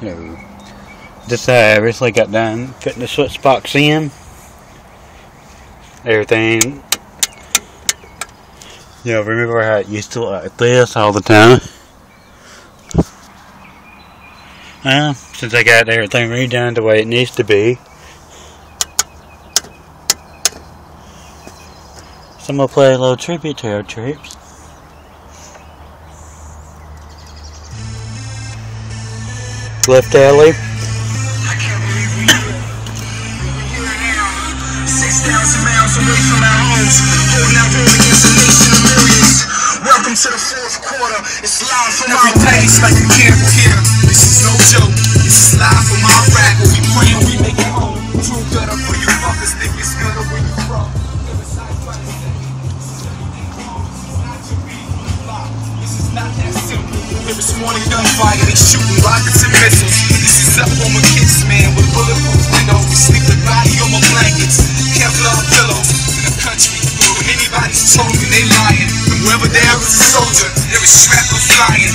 No. Just recently got done fitting the switchbox in. Everything. Remember how it used to look like this all the time? Well, since I got everything redone the way it needs to be, so I'm going to play a little tribute to our troops. Left alley. I can't believe we're here now. 6,000 miles away from our homes, holding out home against a nation of millions. Welcome to the fourth quarter. It's live from our place like a camp here. This is no joke. This is live from our rack. When we play and we make it home. True gutter for you fuckers. Think it's gutter where you from. This is not that simple. There is morning gunfire. They shooting rockets and missiles. This is up on my kids, man, with bulletproof windows. We sleep the body on my blankets. Kevlar pillows in the country. When anybody's choking, they lying. And wherever there is a soldier, there is shrapnel flying.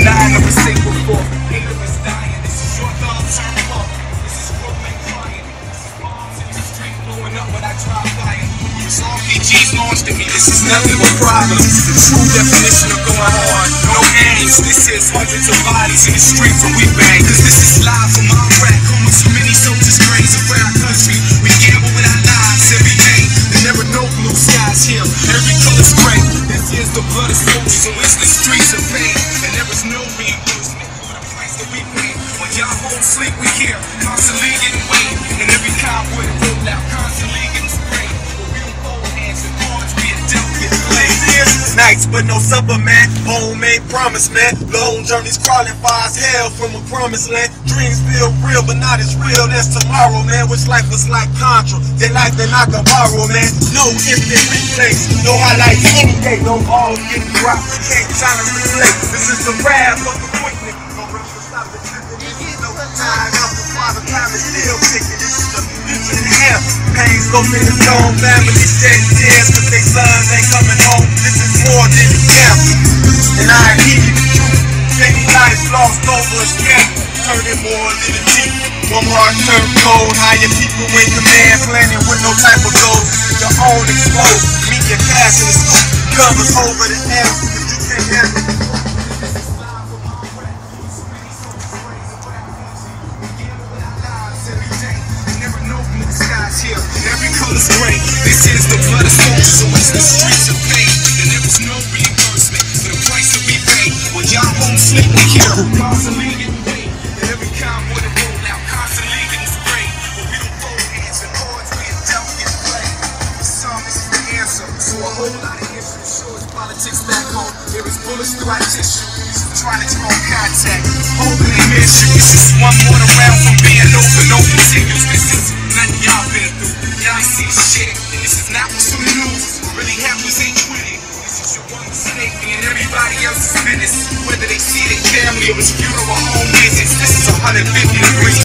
59 of us say before, 8 of us dying. This is your thumb turn up. This is grown men crying. This is bombs in the street blowing up when I drive by it. It's all PG's launched at me. This is nothing but problems. The true definition of going hard. No games. This is hundreds of bodies in the streets when we bang. Cause this is live from our rack. Home with so many soldiers graze around our country. We gamble with our lives every day. There never no blue skies here. Every color's gray. This is the blood of soldiers who is the streets of pain. And there is no reimbursement for the price that we pay. When y'all home sleep, we here. Constantly getting weight. And every cowboy that rolled out. Constantly getting sprayed. But we don't hold hands and cards. We are dealt with played. Nights but no supper, man. Homemade promise, man. Long journeys crawling far as hell from a promised land. Dreams feel real, but not as real as tomorrow, man. Which life was like Contra. That life that I can borrow, man. No instant replays. No highlights any day. No balls getting dropped. Can't try to relate. This is the wrath of the quickness. No rush to stop the tripping. No time out the father. Time is still ticking. This is the future in the air. Pains go in his own family. Shed tears cause they sons ain't coming home. This is more than a camp. And I hear you the truth. Many lives lost over a scam. Turning more than a G. One heart turned cold. Higher people in command. Planning with no type of goals. Your own explode. Media cash in the scoop. Covers over the air. If you can't handle it. Here, every color's gray. This is the blood of soldiers, so it's the streets of pain. And there is no reimbursement for the price that we pay. When y'all home sleep, we here. Constantly getting paid. And every cowboy that roll out, constantly getting sprayed. But we don't fold hands and cards, we a devil get played. The song is the answer, so a whole lot of history shows politics back home. There is bullets through our tissue. Trying to draw contact, holding a mission. This is one more round from being open, no continues. This is nothing y'all been through. Y'all ain't see shit. And this is not what's on the news. Really happens ain't winning. This is your one mistake and everybody else's business. Whether they see their family or it's funeral or home visits. This is 150 degrees.